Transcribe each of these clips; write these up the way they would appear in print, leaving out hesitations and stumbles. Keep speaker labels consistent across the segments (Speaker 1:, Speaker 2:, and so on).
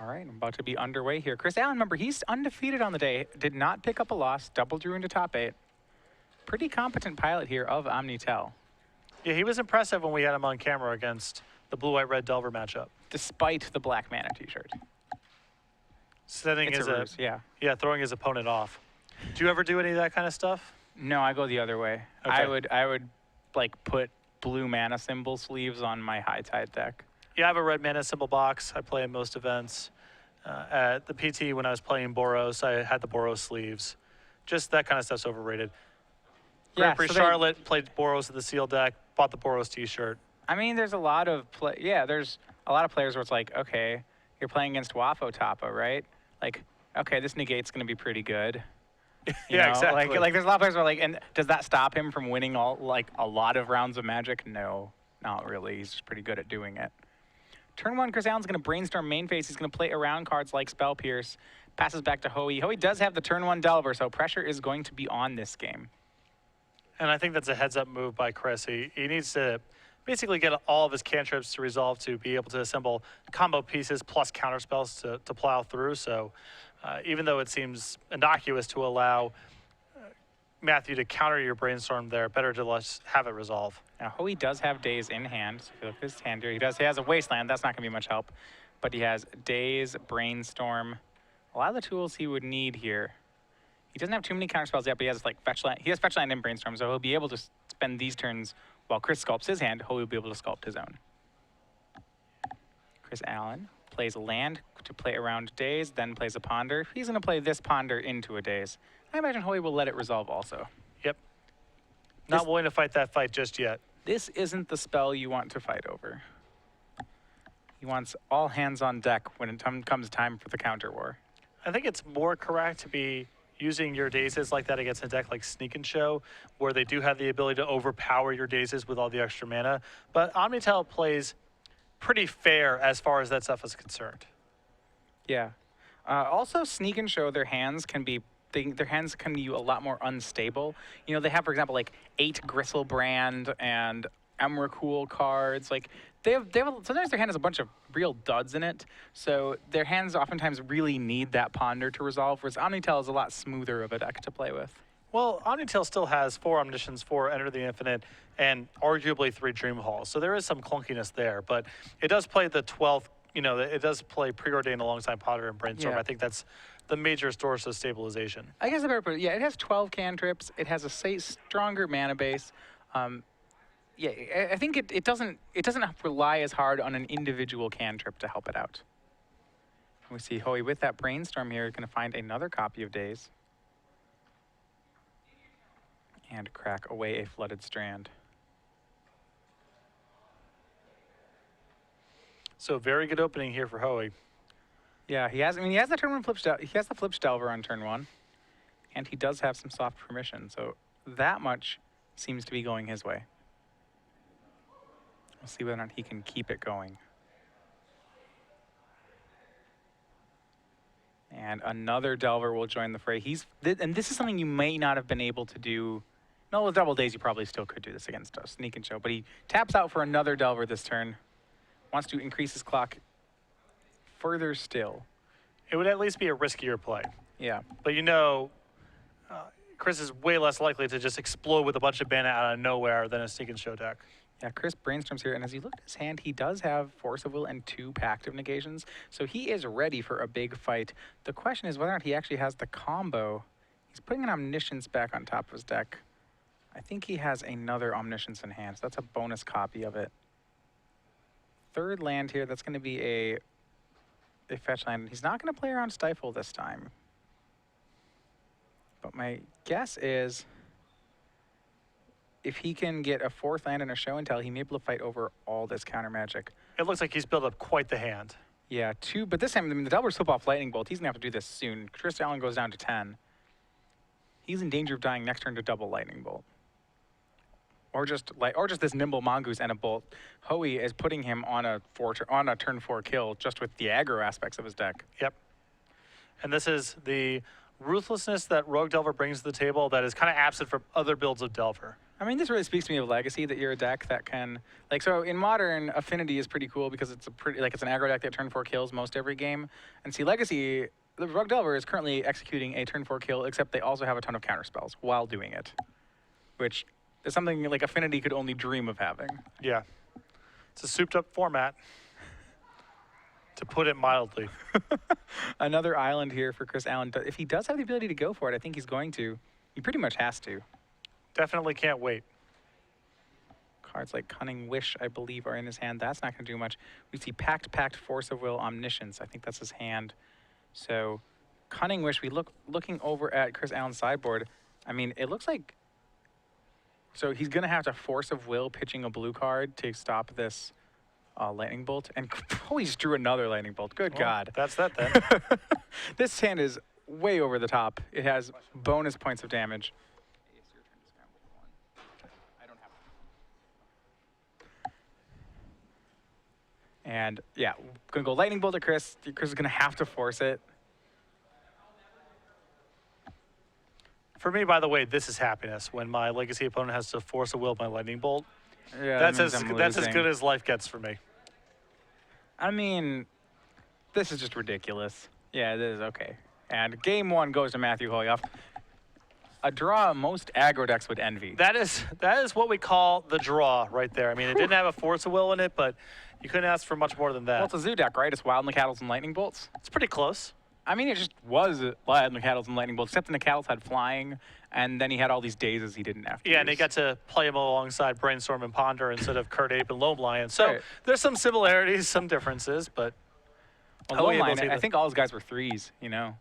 Speaker 1: All right, I'm about to be underway here. Chris Allen, remember, he's undefeated on the day. Did not pick up a loss, double drew into top 8. Pretty competent pilot here of Omnitel.
Speaker 2: Yeah, he was impressive when we had him on camera against the blue-white-red Delver matchup.
Speaker 1: Despite the black mana t-shirt.
Speaker 2: Setting
Speaker 1: It's
Speaker 2: his
Speaker 1: a ruse, yeah.
Speaker 2: Yeah, throwing his opponent off. Do you ever do any of that kind of stuff?
Speaker 1: No, I go the other way.
Speaker 2: Okay.
Speaker 1: I would like put blue mana symbol sleeves on my High Tide deck.
Speaker 2: Yeah, I have a red mana symbol box. I play in most events. At the PT, when I was playing Boros, I had the Boros sleeves. Just that kind of stuff's overrated.
Speaker 1: Yeah,
Speaker 2: Grand Prix
Speaker 1: so
Speaker 2: Charlotte played Boros at the seal deck, bought the Boros t-shirt.
Speaker 1: I mean, there's a lot of there's a lot of players where it's like, okay, you're playing against Wafo Tapa, right? Like, okay, this negate's going to be pretty good. You
Speaker 2: Yeah,
Speaker 1: know?
Speaker 2: exactly.
Speaker 1: Like there's a lot of players where like, and does that stop him from winning a lot of rounds of Magic? No, not really. He's just pretty good at doing it. Turn 1, Chris Allen's going to brainstorm main phase. He's going to play around cards like Spell Pierce. Passes back to Hoey. Hoey does have the turn 1 Delver, so pressure is going to be on this game.
Speaker 2: And I think that's a heads-up move by Chris. He needs to basically get all of his cantrips to resolve to be able to assemble combo pieces plus counter spells to plow through. So even though it seems innocuous to allow Matthew to counter your brainstorm there, better to let's have it resolve.
Speaker 1: Now, Hoey does have Daze in hand. So if you look at his hand here, he has a Wasteland. That's not going to be much help. But he has Daze, Brainstorm, a lot of the tools he would need here. He doesn't have too many counter spells yet, but he has like Fetch Land. He has Fetch Land and Brainstorm, so he'll be able to spend these turns while Chris sculpts his hand. Hoey will be able to sculpt his own. Chris Allen plays a land to play around Daze, then plays a Ponder. He's going to play this Ponder into a Daze. I imagine Hoey will let it resolve also.
Speaker 2: Yep. Not willing to fight that fight just yet.
Speaker 1: This isn't the spell you want to fight over. He wants all hands on deck when it comes time for the counter war.
Speaker 2: I think it's more correct to be using your dazes like that against a deck like Sneak and Show, where they do have the ability to overpower your dazes with all the extra mana. But Omnitel plays pretty fair as far as that stuff is concerned.
Speaker 1: Yeah. Also, Sneak and Show, their hands can be a lot more unstable. You know, they have, for example, like 8 Gristlebrand and Emrakul cards. Like sometimes their hand has a bunch of real duds in it. So their hands oftentimes really need that Ponder to resolve, whereas Omnitel is a lot smoother of a deck to play with.
Speaker 2: Well, Omnitel still has 4 Omniscience, 4 Enter the Infinite, and arguably 3 Dream Halls. So there is some clunkiness there, but it does play the 12th, you know, it does play Preordained alongside Ponder and Brainstorm.
Speaker 1: Yeah.
Speaker 2: I think that's the major source of stabilization.
Speaker 1: I guess I better put it, yeah, it has 12 cantrips. It has a stronger mana base. Yeah, I think it doesn't rely as hard on an individual cantrip to help it out. We see Hoey with that Brainstorm here, going to find another copy of Daze. And crack away a Flooded Strand.
Speaker 2: So very good opening here for Hoey.
Speaker 1: Yeah, he has the turn 1 he has the Flip Delver on turn 1. And he does have some soft permission, so that much seems to be going his way. We'll see whether or not he can keep it going. And another Delver will join the fray. And this is something you may not have been able to do. No, with Double Daze, you probably still could do this against a Sneak and Show. But he taps out for another Delver this turn. Wants to increase his clock further still.
Speaker 2: It would at least be a riskier play.
Speaker 1: Yeah.
Speaker 2: But you know, Chris is way less likely to just explode with a bunch of mana out of nowhere than a Sneak and Show deck.
Speaker 1: Yeah, Chris brainstorms here, and as you look at his hand, he does have Force of Will and 2 Pact of Negations, so he is ready for a big fight. The question is whether or not he actually has the combo. He's putting an Omniscience back on top of his deck. I think he has another Omniscience in hand, so that's a bonus copy of it. Third land here, that's going to be a fetch land. He's not going to play around Stifle this time. But my guess is, if he can get a 4th land and a Show and Tell, he may be able to fight over all this counter magic.
Speaker 2: It looks like he's built up quite the hand.
Speaker 1: Yeah, 2, but this time, I mean, the Delver's flip off Lightning Bolt. He's going to have to do this soon. Chris Allen goes down to 10. He's in danger of dying next turn to double Lightning Bolt. Or just this Nimble Mongoose and a Bolt. Hoey is putting him on a turn 4 kill just with the aggro aspects of his deck.
Speaker 2: Yep. And this is the ruthlessness that Rogue Delver brings to the table that is kind of absent from other builds of Delver.
Speaker 1: I mean, this really speaks to me of Legacy, that you're a deck that can, like, so in Modern, Affinity is pretty cool because it's a pretty, like, it's an aggro deck that turn 4 kills most every game. And see, Legacy, the Rug Delver is currently executing a turn 4 kill, except they also have a ton of counter spells while doing it, which is something like Affinity could only dream of having.
Speaker 2: Yeah. It's a souped up format, to put it mildly.
Speaker 1: Another island here for Chris Allen. If he does have the ability to go for it, I think he's going to. He pretty much has to.
Speaker 2: Definitely can't wait.
Speaker 1: Cards like Cunning Wish, I believe, are in his hand. That's not going to do much. We see Pact, Force of Will, Omniscience. I think that's his hand. So Cunning Wish, looking over at Chris Allen's sideboard, I mean, it looks like... So he's going to have to Force of Will pitching a blue card to stop this Lightning Bolt. And he just drew another Lightning Bolt. Good God.
Speaker 2: That's that then.
Speaker 1: This hand is way over the top. It has bonus points of damage. And yeah, gonna go Lightning Bolt to Chris. Chris is gonna have to force it.
Speaker 2: For me, by the way, this is happiness when my Legacy opponent has to Force a Will my Lightning Bolt.
Speaker 1: Yeah,
Speaker 2: that's
Speaker 1: that
Speaker 2: as
Speaker 1: means I'm
Speaker 2: that's as
Speaker 1: losing.
Speaker 2: good as life gets for me.
Speaker 1: I mean, this is just ridiculous. Yeah, this is okay. And game 1 goes to Matthew Hoey off. A draw most aggro decks would envy.
Speaker 2: That is what we call the draw right there. I mean, it didn't have a Force of Will in it, but you couldn't ask for much more than that.
Speaker 1: Well, it's a zoo deck, right? It's Wild Nicattles and Lightning Bolts.
Speaker 2: It's pretty close.
Speaker 1: I mean, it just was Wild Nicattles and Lightning Bolts, except the Nicattles had flying, and then he had all these dazes he didn't have to
Speaker 2: Yeah, and
Speaker 1: use.
Speaker 2: they got to play him alongside Brainstorm and Ponder instead of Kurt Ape and Loam Lion. So
Speaker 1: Right.
Speaker 2: there's some similarities, some differences, but
Speaker 1: Well,
Speaker 2: Hoey
Speaker 1: Loam
Speaker 2: able
Speaker 1: Lion,
Speaker 2: to-
Speaker 1: I think all his guys were 3s, you know?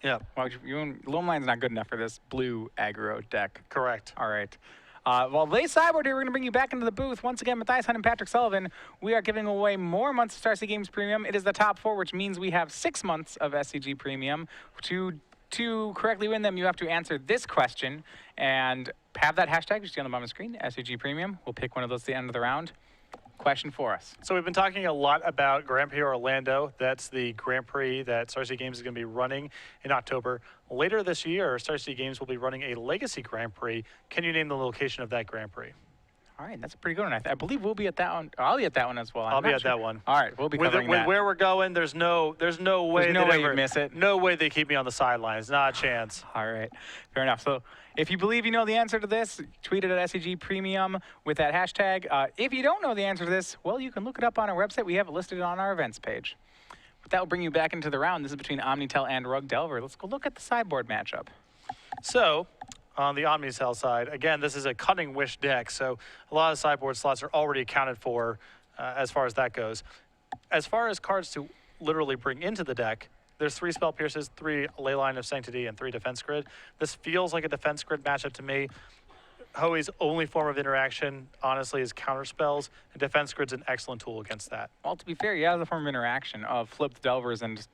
Speaker 2: yeah,
Speaker 1: Why would Loam Lion's not good enough for this blue aggro deck.
Speaker 2: correct.
Speaker 1: All right. While they sideboard here, we're going to bring you back into the booth. Once again, Matthias Hunt and Patrick Sullivan, we are giving away more months of Star City Games Premium. It is the top 4, which means we have 6 months of SCG Premium. To correctly win them, you have to answer this question and have that hashtag you see on the bottom of the screen, SCG Premium. We'll pick one of those at the end of the round. Question for us.
Speaker 2: So we've been talking a lot about Grand Prix Orlando. That's the Grand Prix that Star City Games is going to be running in October. Later this year, Star City Games will be running a Legacy Grand Prix. Can you name the location of that Grand Prix?
Speaker 1: All right, that's a pretty good one. I believe we'll be at that one. I'll be at that one as well.
Speaker 2: I'll be at that one.
Speaker 1: All right, we'll be covering
Speaker 2: with
Speaker 1: that.
Speaker 2: where we're going, there's no way
Speaker 1: There's no way
Speaker 2: they'd
Speaker 1: you'd miss it.
Speaker 2: No way they keep me on the sidelines. Not a chance.
Speaker 1: All right, fair enough. So if you believe you know the answer to this, tweet it at SCG Premium with that hashtag. If you don't know the answer to this, well, you can look it up on our website. We have it listed on our events page. But that will bring you back into the round. This is between Omnitel and Rug Delver. Let's go look at the sideboard matchup.
Speaker 2: So, on the Omnicell side, again, this is a Cunning Wish deck, so a lot of sideboard slots are already accounted for as far as that goes. As far as cards to literally bring into the deck, there's 3 Spell Pierces, 3 Leyline of Sanctity, and 3 Defense Grid. This feels like a Defense Grid matchup to me. Hoey's only form of interaction, honestly, is counter spells, and Defense Grid's an excellent tool against that.
Speaker 1: Well, to be fair, he has a form of interaction of flipped Delvers and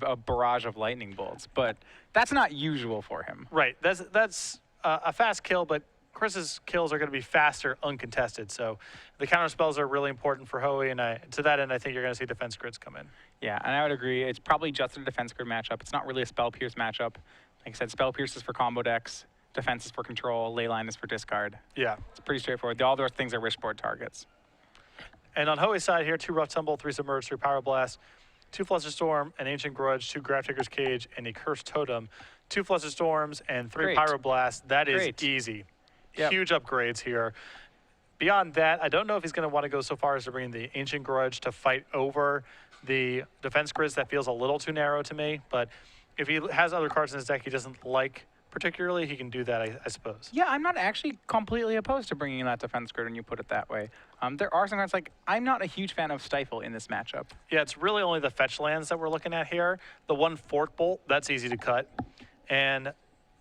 Speaker 1: a barrage of lightning bolts, but that's not usual for him.
Speaker 2: Right, that's a fast kill, but Chris's kills are going to be faster, uncontested. So the counter spells are really important for Hoey, and to that end, I think you're going to see Defense Grids come in.
Speaker 1: Yeah, and I would agree. It's probably just a Defense Grid matchup. It's not really a Spell Pierce matchup. Like I said, Spell Pierce is for combo decks. Defense is for control. Leyline is for discard.
Speaker 2: Yeah.
Speaker 1: It's pretty straightforward. All those things are wishboard targets.
Speaker 2: And on Hoey's side here, 2 Rough Tumble, 3 Submerge, 3 Power Blast, 2 Flusterstorm, an Ancient Grudge, 2 Grafdigger's Cage, and a Cursed Totem. 2 Flusterstorms and 3
Speaker 1: Great.
Speaker 2: Pyroblast. That is
Speaker 1: Great.
Speaker 2: easy.
Speaker 1: Yep.
Speaker 2: Huge upgrades here. Beyond that, I don't know if he's going to want to go so far as to bring in the Ancient Grudge to fight over the Defense Grids. That feels a little too narrow to me. But if he has other cards in his deck he doesn't like particularly, he can do that, I suppose.
Speaker 1: Yeah, I'm not actually completely opposed to bringing in that Defense Grid when you put it that way. There are some cards like, I'm not a huge fan of Stifle in this matchup.
Speaker 2: Yeah, it's really only the fetch lands that we're looking at here. The 1 Fort Bolt, that's easy to cut. And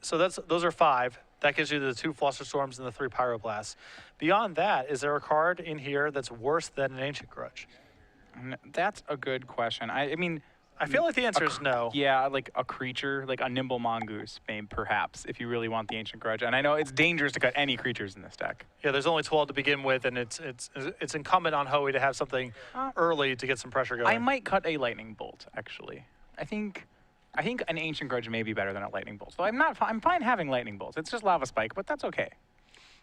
Speaker 2: so those are 5. That gives you the 2 Flusterstorms and the 3 Pyroblasts. Beyond that, is there a card in here that's worse than an Ancient Grudge?
Speaker 1: That's a good question. I mean,
Speaker 2: I feel like the answer is no.
Speaker 1: yeah, like a creature, like a Nimble Mongoose, maybe, perhaps, if you really want the Ancient Grudge. And I know it's dangerous to cut any creatures in this deck.
Speaker 2: Yeah, there's only 12 to begin with, and it's incumbent on Hoey to have something early to get some pressure going.
Speaker 1: I might cut a Lightning Bolt, actually. I think an Ancient Grudge may be better than a Lightning Bolt. So I'm fine having Lightning Bolts. It's just Lava Spike, but that's okay.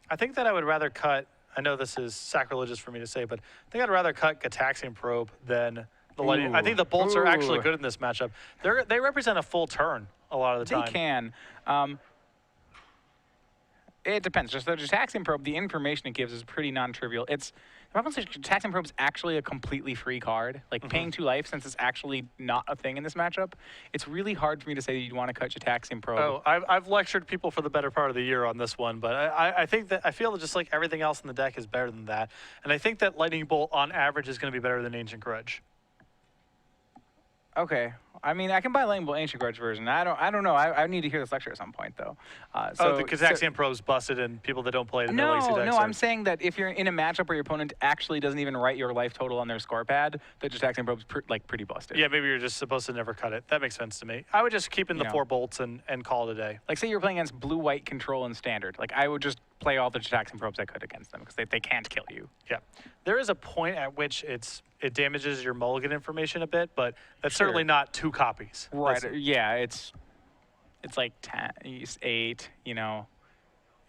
Speaker 2: I think that I would rather cut. I know this is sacrilegious for me to say, but I think I'd rather cut Gataxian Probe than the Lightning. I think the bolts are actually good in this matchup. They represent a full turn a lot of the time.
Speaker 1: They can. It depends. Just the Gataxian Probe, the information it gives is pretty non-trivial. The problem is Gataxian Probe is actually a completely free card. Like paying 2 life, since it's actually not a thing in this matchup, it's really hard for me to say that you'd want to cut Gataxian Probe.
Speaker 2: Oh, I've lectured people for the better part of the year on this one, but I think that I feel that just like everything else in the deck is better than that, and I think that Lightning Bolt on average is going to be better than Ancient Grudge.
Speaker 1: Okay. I mean, I can buy Lightning Bolt Ancient Grudge version. I don't know. I need to hear this lecture at some point, though.
Speaker 2: The Gataxian Probe's busted and people that don't play it in their legacy decks.
Speaker 1: No, I'm saying that if you're in a matchup where your opponent actually doesn't even write your life total on their score pad, the Gataxian Probe's pretty busted.
Speaker 2: Yeah, maybe you're just supposed to never cut it. That makes sense to me. I would just keep in the 4 bolts and call it a day.
Speaker 1: Like, say you're playing against blue-white control and standard. Like, I would just play all the Gataxian Probes I could against them because they can't kill you.
Speaker 2: Yeah. There is a point at which it damages your mulligan information a bit, but that's certainly not 2 copies.
Speaker 1: Right. Yeah, it's like 10, 8, you know.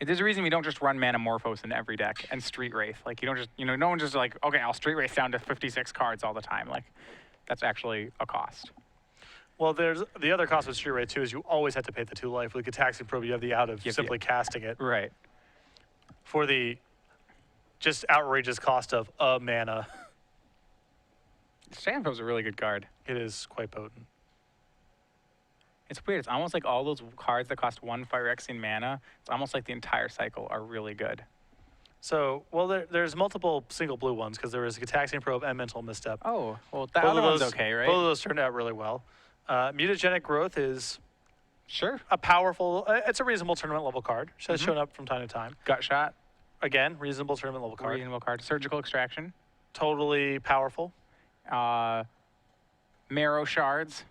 Speaker 1: There's a reason we don't just run Manamorphose in every deck and Street Wraith. Like, you don't just, no one's just like, okay, I'll Street Wraith down to 56 cards all the time. Like, that's actually a cost.
Speaker 2: Well, there's the other cost with Street Wraith, too, is you always have to pay the 2 life. With Gataxian Probe, you have the out of simply casting it.
Speaker 1: Right.
Speaker 2: For the just outrageous cost of a mana.
Speaker 1: Gataxian Probe's a really good card.
Speaker 2: It is quite potent.
Speaker 1: It's weird. It's almost like all those cards that cost 1 Phyrexian mana, it's almost like the entire cycle are really good.
Speaker 2: So, well, there's multiple single blue ones because there is Gataxian Probe and Mental Misstep.
Speaker 1: Oh, well, that other one's okay, right?
Speaker 2: Both of those turned out really well. Mutagenic Growth is a powerful, it's a reasonable tournament level card. It has shown up from time to time.
Speaker 1: Gut Shot.
Speaker 2: Again, reasonable tournament level card.
Speaker 1: Reasonable card. Surgical Extraction.
Speaker 2: Totally powerful.
Speaker 1: Marrow Shards.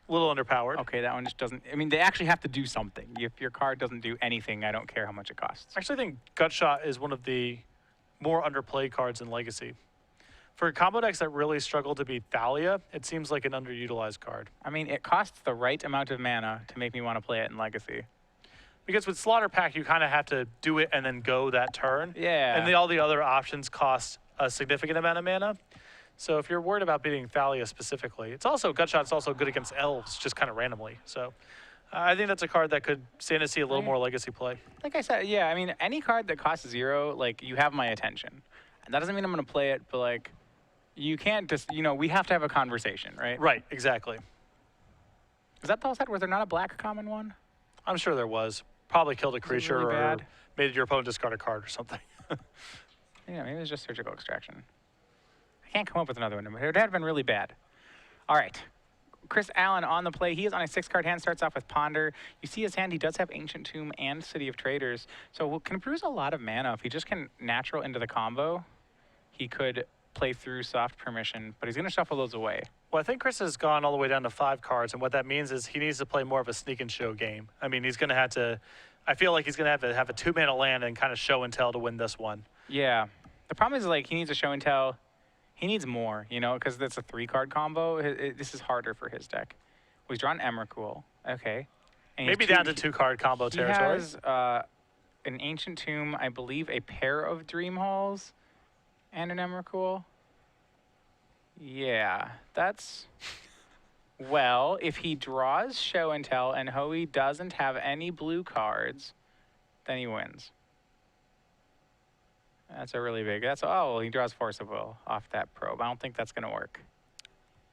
Speaker 2: A little underpowered.
Speaker 1: Okay, that one just doesn't, I mean, they actually have to do something. If your card doesn't do anything, I don't care how much it costs.
Speaker 2: I actually think Gut Shot is one of the more underplayed cards in Legacy. For combo decks that really struggle to beat Thalia, it seems like an underutilized card.
Speaker 1: I mean, it costs the right amount of mana to make me want to play it in Legacy.
Speaker 2: Because with Slaughter Pact, you kind of have to do it and then go that turn.
Speaker 1: Yeah.
Speaker 2: And all the other options cost a significant amount of mana. So if you're worried about beating Thalia specifically, it's also, Gut Shot's also good against elves, just kind of randomly. So I think that's a card that could stand to see a little more Legacy play.
Speaker 1: Like I said, yeah, I mean, any card that costs 0, like, you have my attention. And that doesn't mean I'm going to play it, but, like, you can't just, we have to have a conversation, right?
Speaker 2: Right, exactly.
Speaker 1: Is that the whole set? Was there not a black common one?
Speaker 2: I'm sure there was. Probably killed a creature
Speaker 1: really
Speaker 2: or made your opponent discard a card or something.
Speaker 1: Yeah, maybe it was just Surgical Extraction. I can't come up with another one, but it would have been really bad. All right. Chris Allen on the play. He is on a 6-card hand, starts off with Ponder. You see his hand, he does have Ancient Tomb and City of Traders. So can bruise a lot of mana. If he just can natural into the combo, he could play through Soft Permission, but he's going to shuffle those away.
Speaker 2: Well, I think Chris has gone all the way down to 5 cards, and what that means is he needs to play more of a sneak and show game. I mean, he's going to have to, I feel like he's going to have a 2-mana land and kind of show and tell to win this one.
Speaker 1: Yeah. The problem is, like, he needs a show and tell. He needs more, because it's a 3-card combo. This is harder for his deck. Well, he's drawn Emrakul. Okay. And
Speaker 2: maybe down to 2-card combo territory.
Speaker 1: He has an Ancient Tomb, I believe, a pair of Dream Halls, and an Emrakul. Yeah, that's... Well, if he draws Show and Tell and Hoey doesn't have any blue cards, then he wins. That's a really big... well, he draws Force of Will off that probe. I don't think that's going to work.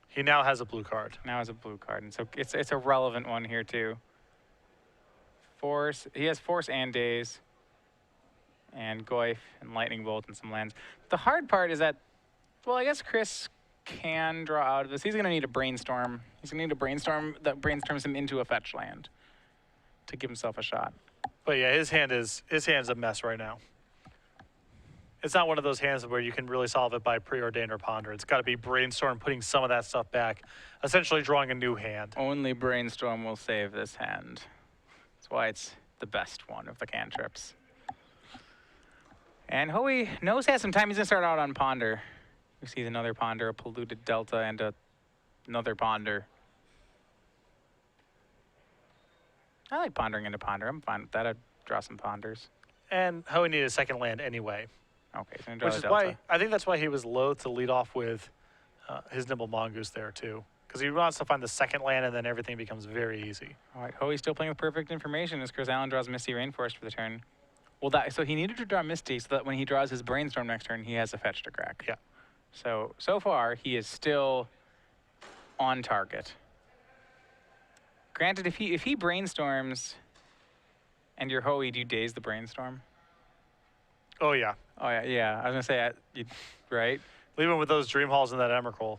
Speaker 2: He now has a blue card.
Speaker 1: Now has a blue card, and so it's a relevant one here, too. Force... He has Force and Daze, and Goyf, and Lightning Bolt, and some lands. The hard part is that... Well, I guess Chris can draw out of this. He's going to need a Brainstorm. He's going to need a Brainstorm that brainstorms him into a fetch land to give himself a shot.
Speaker 2: But yeah, his hand's a mess right now. It's not one of those hands where you can really solve it by Preordained or Ponder. It's got to be Brainstorm, putting some of that stuff back, essentially drawing a new hand.
Speaker 1: Only Brainstorm will save this hand. That's why it's the best one of the cantrips. And Hoey knows he has some time. He's going to start out on Ponder. We see another Ponder, a Polluted Delta, and another Ponder. I like pondering into Ponder. I'm fine with that. I'd draw some Ponders.
Speaker 2: And Hoey needed a second land anyway.
Speaker 1: Okay, so draw
Speaker 2: Which
Speaker 1: the
Speaker 2: is
Speaker 1: Delta.
Speaker 2: why I think that's why he was loath to lead off with his Nimble Mongoose there too, because he wants to find the second land and then everything becomes very easy.
Speaker 1: All right, Hoey's still playing with perfect information as Chris Allen draws Misty Rainforest for the turn. Well, so he needed to draw Misty so that when he draws his Brainstorm next turn, he has a fetch to crack.
Speaker 2: Yeah.
Speaker 1: So far, he is still on target. Granted, if he Brainstorms and you're Hoey, do you daze the Brainstorm?
Speaker 2: Oh yeah.
Speaker 1: Oh, yeah. I was going to say, right?
Speaker 2: Leave him with those Dream Halls and that Emrakul.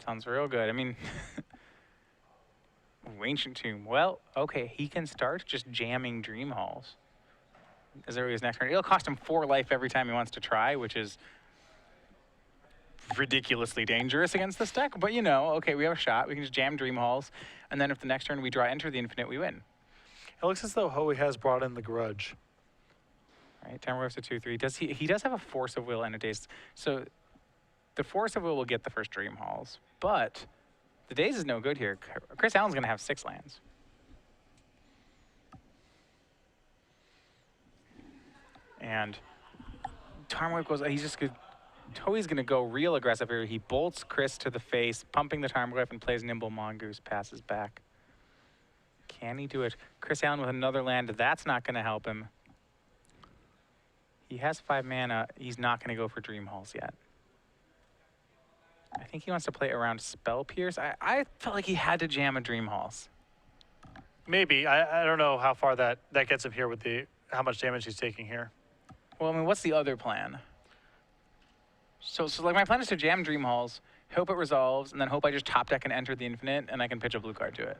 Speaker 1: Sounds real good. I mean, Ancient Tomb. Well, okay, he can start just jamming Dream Halls as early as next turn. It'll cost him 4 life every time he wants to try, which is ridiculously dangerous against this deck. But, okay, we have a shot. We can just jam Dream Halls, and then if the next turn we draw Enter the Infinite, we win.
Speaker 2: It looks as though Hoey has brought in the Grudge.
Speaker 1: Right, Timer Waves to 2/3. He does have a Force of Will and a Daze. So the Force of Will will get the first Dream Halls, but the Daze is no good here. Chris Allen's going to have 6 lands. And Tarmogoyf goes, Hoey's going to go real aggressive here. He bolts Chris to the face, pumping the Tarmogoyf and plays Nimble Mongoose, passes back. Can he do it? Chris Allen with another land, that's not going to help him. He has 5 mana. He's not going to go for Dream Halls yet. I think he wants to play around Spell Pierce. I felt like he had to jam a Dream Halls.
Speaker 2: Maybe. I don't know how far that gets him here with how much damage he's taking here.
Speaker 1: Well, I mean, what's the other plan? So like my plan is to jam Dream Halls, hope it resolves, and then hope I just top deck and Enter the Infinite, and I can pitch a blue card to it.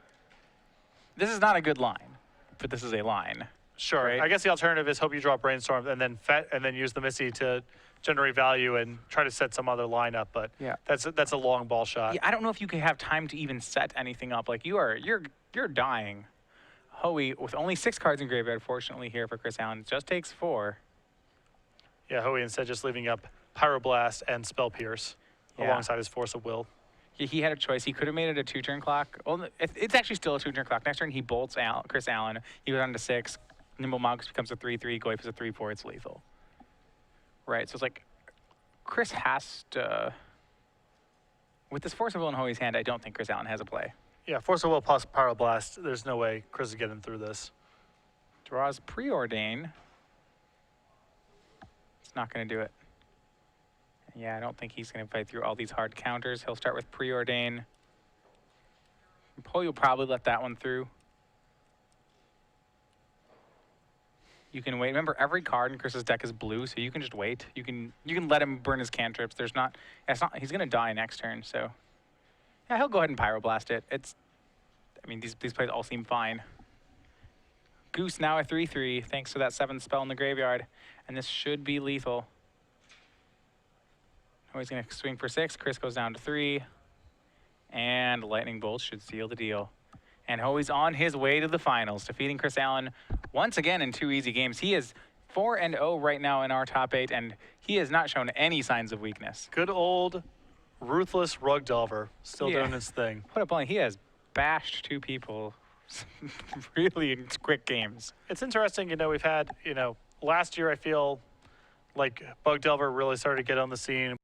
Speaker 1: This is not a good line, but this is a line.
Speaker 2: Sure.
Speaker 1: Right?
Speaker 2: I guess the alternative is hope you draw Brainstorm and then use the Misty to generate value and try to set some other lineup. But
Speaker 1: yeah,
Speaker 2: that's a long ball shot.
Speaker 1: Yeah, I don't know if you can have time to even set anything up. Like you're dying. Hoey with only 6 cards in graveyard, fortunately here for Chris Allen, just takes 4.
Speaker 2: Yeah, Hoey instead just leaving up Pyroblast and Spell Pierce alongside his Force of Will.
Speaker 1: He had a choice. He could have made it a 2-turn clock. Well, it's actually still a 2-turn clock. Next turn he bolts Chris Allen. He goes on to 6. Nimble Mongoose becomes a 3/3. Goyf is a 3/4. It's lethal. Right. So it's like Chris has to. With this Force of Will in Hoey's hand, I don't think Chris Allen has a play.
Speaker 2: Yeah, Force of Will plus Pyroblast. There's no way Chris is getting through this.
Speaker 1: Draws Preordain. It's not going to do it. Yeah, I don't think he's going to fight through all these hard counters. He'll start with Preordain. Hoey will probably let that one through. You can wait. Remember, every card in Chris's deck is blue, so you can just wait. You can let him burn his cantrips. He's gonna die next turn, so yeah, he'll go ahead and Pyroblast it. I mean, these plays all seem fine. Goose now a 3/3, thanks to that 7th spell in the graveyard, and this should be lethal. Hoey's gonna swing for 6. Chris goes down to 3, and Lightning Bolt should seal the deal. And Hoey's on his way to the finals, defeating Chris Allen once again in 2 easy games. He is 4-0 right now in our top 8, and he has not shown any signs of weakness.
Speaker 2: Good old ruthless Rug Delver, still doing his thing.
Speaker 1: Put up only, he has bashed 2 people really in quick games.
Speaker 2: It's interesting, we've had, last year I feel like Bug Delver really started to get on the scene.